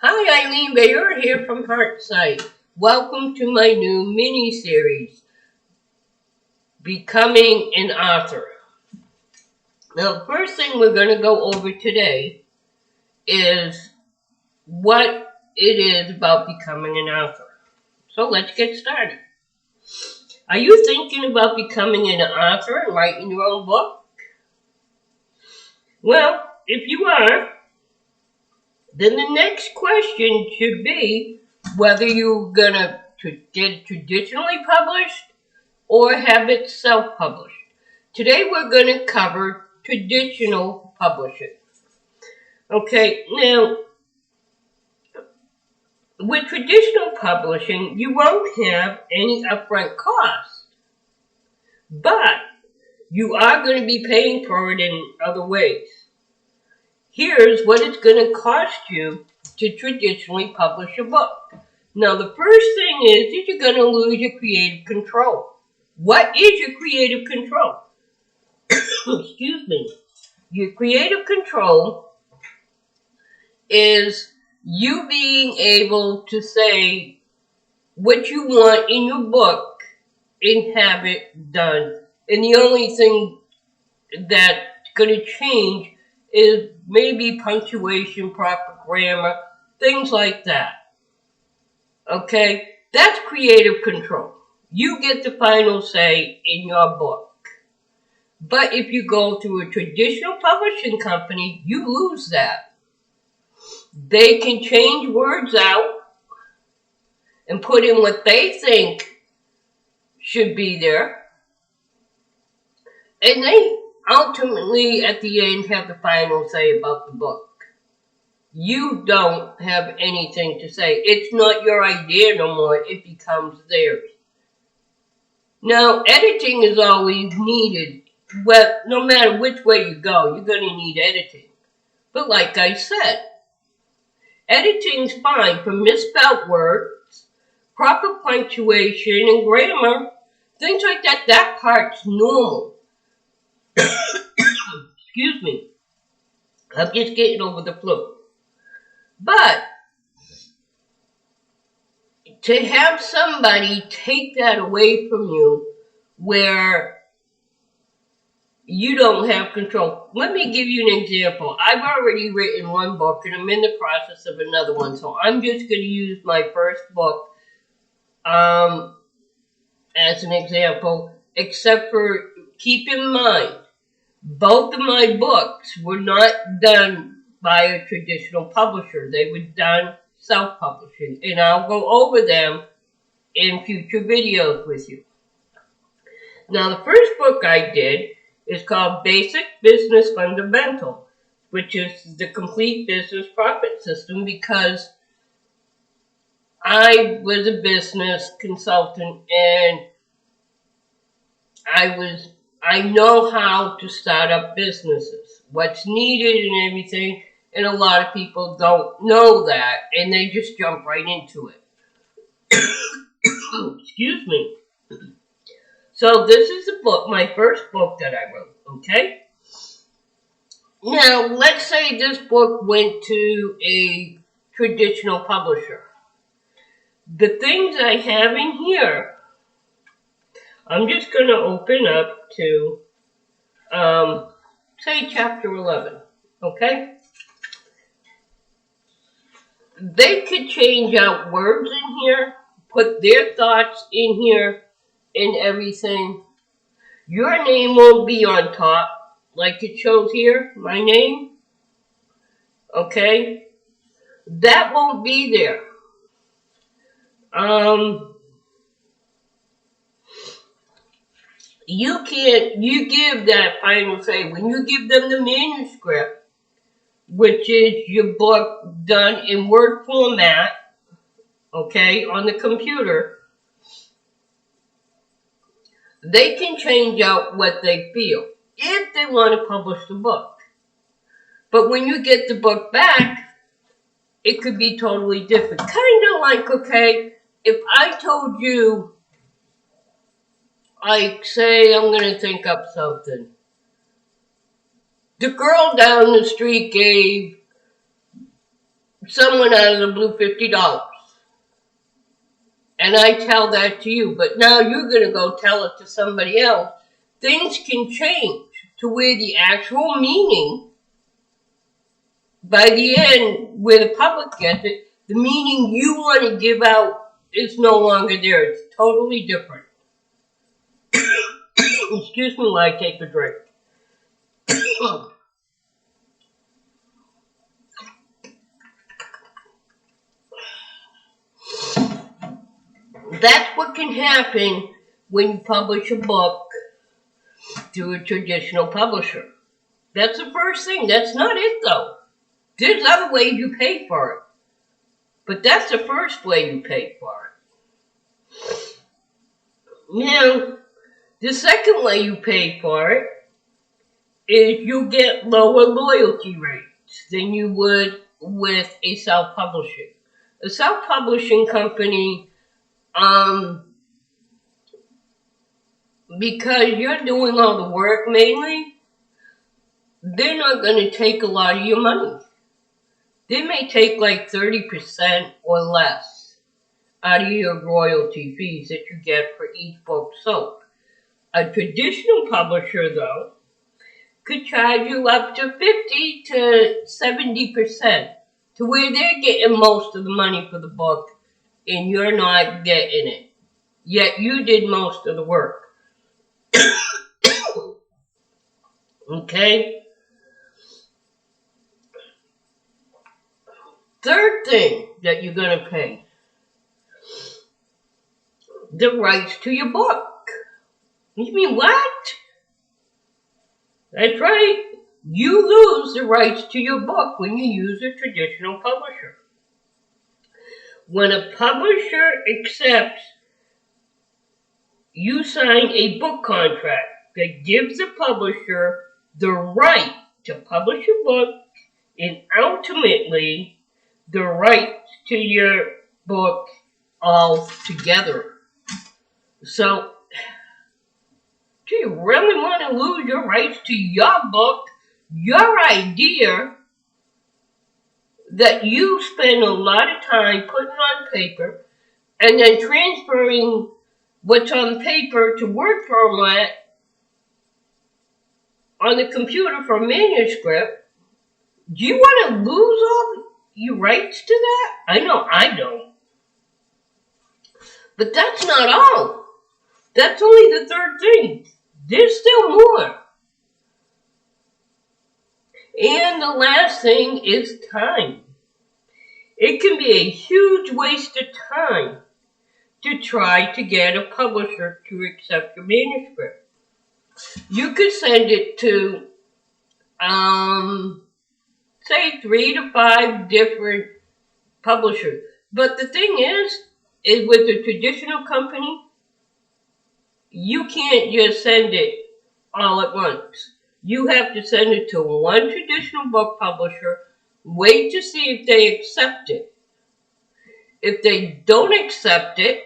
Hi, Eileen Bayer here from Heartside. Welcome to my new mini-series, Becoming an Author. Now, the first thing we're going to go over today is what it is about becoming an author. So let's get started. Are you thinking about becoming an author and writing your own book? Well, if you are, then the next question should be whether you're going to get traditionally published or have it self-published. Today we're going to cover traditional publishing. Okay, now with traditional publishing, you won't have any upfront cost, but you are going to be paying for it in other ways. Here's what it's going to cost you to traditionally publish a book. Now, the first thing is that you're going to lose your creative control. What is your creative control? Excuse me. Your creative control is you being able to say what you want in your book and have it done. And the only thing that's going to change is maybe punctuation, proper grammar, things like that. Okay? That's creative control. You get the final say in your book. But if you go through a traditional publishing company, you lose that. They can change words out and put in what they think should be there. And they ultimately, at the end, have the final say about the book. You don't have anything to say. It's not your idea no more. It becomes theirs. Now, editing is always needed. Well, no matter which way you go, you're going to need editing. But like I said, editing's fine for misspelled words, proper punctuation and grammar, things like that. That part's normal. Excuse me. I'm just getting over the flu. But to have somebody take that away from you where you don't have control. Let me give you an example. I've already written one book and I'm in the process of another one. So I'm just going to use my first book as an example, except for keep in mind, both of my books were not done by a traditional publisher. They were done self-publishing. And I'll go over them in future videos with you. Now, the first book I did is called Basic Business Fundamental, which is the complete business profit system because I was a business consultant and I know how to start up businesses, what's needed and everything, and a lot of people don't know that and they just jump right into it. Excuse me. So this is the book, my first book that I wrote, okay? Now, let's say this book went to a traditional publisher. The things I have in here, I'm just going to open up to, say, chapter 11, okay? They could change out words in here, put their thoughts in here, and everything. Your name won't be on top, like it shows here, my name. Okay? That won't be there. You give that final say. When you give them the manuscript, which is your book done in Word format, okay, on the computer, they can change out what they feel if they want to publish the book. But when you get the book back, it could be totally different. Kind of like, okay, if I told you, like, say, I'm going to think up something. The girl down the street gave someone out of the blue $50. And I tell that to you, but now you're going to go tell it to somebody else. Things can change to where the actual meaning, by the end, where the public gets it, the meaning you want to give out is no longer there. It's totally different. Excuse me while I take a drink. That's what can happen when you publish a book through a traditional publisher. That's the first thing. That's not it, though. There's other ways you pay for it. But that's the first way you pay for it. Now, the second way you pay for it is you get lower loyalty rates than you would with a self-publishing. A self-publishing company, because you're doing all the work mainly, they're not going to take a lot of your money. They may take like 30% or less out of your royalty fees that you get for each book sold. A traditional publisher, though, could charge you up to 50 to 70% to where they're getting most of the money for the book and you're not getting it. Yet you did most of the work. Okay? Third thing that you're going to pay, the rights to your book. You mean what? That's right. You lose the rights to your book when you use a traditional publisher. When a publisher accepts, you sign a book contract that gives the publisher the right to publish a book and ultimately the rights to your book altogether. So, do you really want to lose your rights to your book, your idea that you spend a lot of time putting on paper and then transferring what's on paper to Word format on the computer for manuscript? Do you want to lose all your rights to that? I know I don't. But that's not all. That's only the third thing. There's still more. And the last thing is time. It can be a huge waste of time to try to get a publisher to accept your manuscript. You could send it to, say 3 to 5 different publishers. But the thing is with a traditional company, you can't just send it all at once. You have to send it to one traditional book publisher, wait to see if they accept it. If they don't accept it,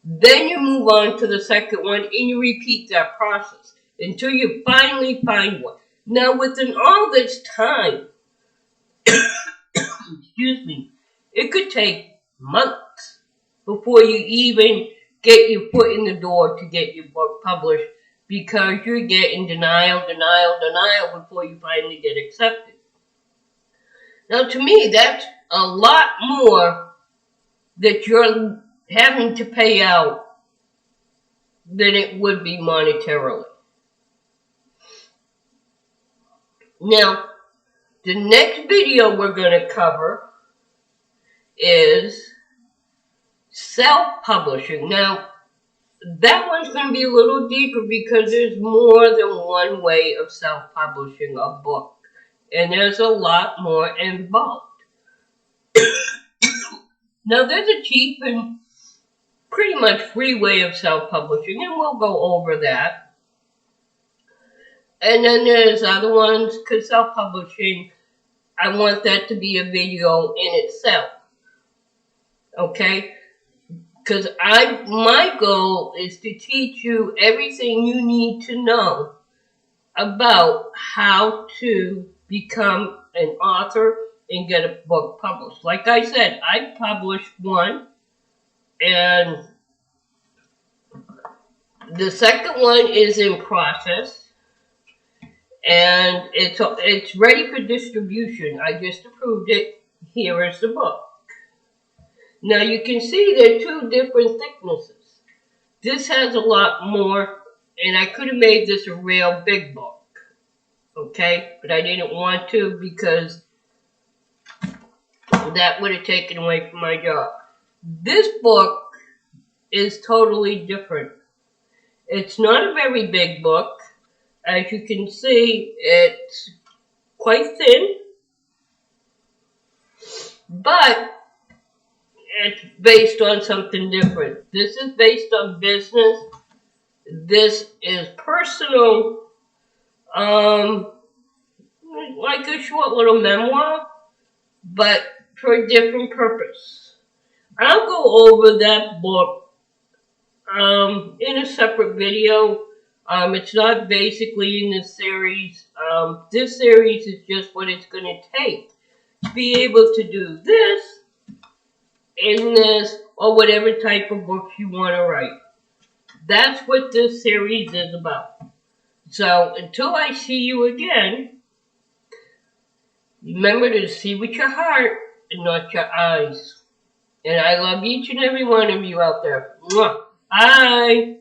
then you move on to the second one and you repeat that process until you finally find one. Now, within all this time, excuse me, it could take months before you even get your foot in the door to get your book published because you're getting denial before you finally get accepted. Now, to me, that's a lot more that you're having to pay out than it would be monetarily. Now, the next video we're going to cover is self-publishing. Now, that one's going to be a little deeper because there's more than one way of self-publishing a book. And there's a lot more involved. Now, there's a cheap and pretty much free way of self-publishing, and we'll go over that. And then there's other ones, because self-publishing, I want that to be a video in itself. Okay? Because my goal is to teach you everything you need to know about how to become an author and get a book published. Like I said, I published one, and the second one is in process, and it's ready for distribution. I just approved it. Here is the book. Now you can see there are two different thicknesses. This has a lot more, and I could have made this a real big book, okay? But I didn't want to because that would have taken away from my job. This book is totally different. It's not a very big book. As you can see, it's quite thin, but it's based on something different. This is based on business. This is personal, like a short little memoir, but for a different purpose. I'll go over that book in a separate video. It's not basically in this series. This series is just what it's going to take to be able to do this, in this, or whatever type of book you want to write. That's what this series is about. So until I see you again, remember to see with your heart and not your eyes. And I love each and every one of you out there. Mwah. Bye.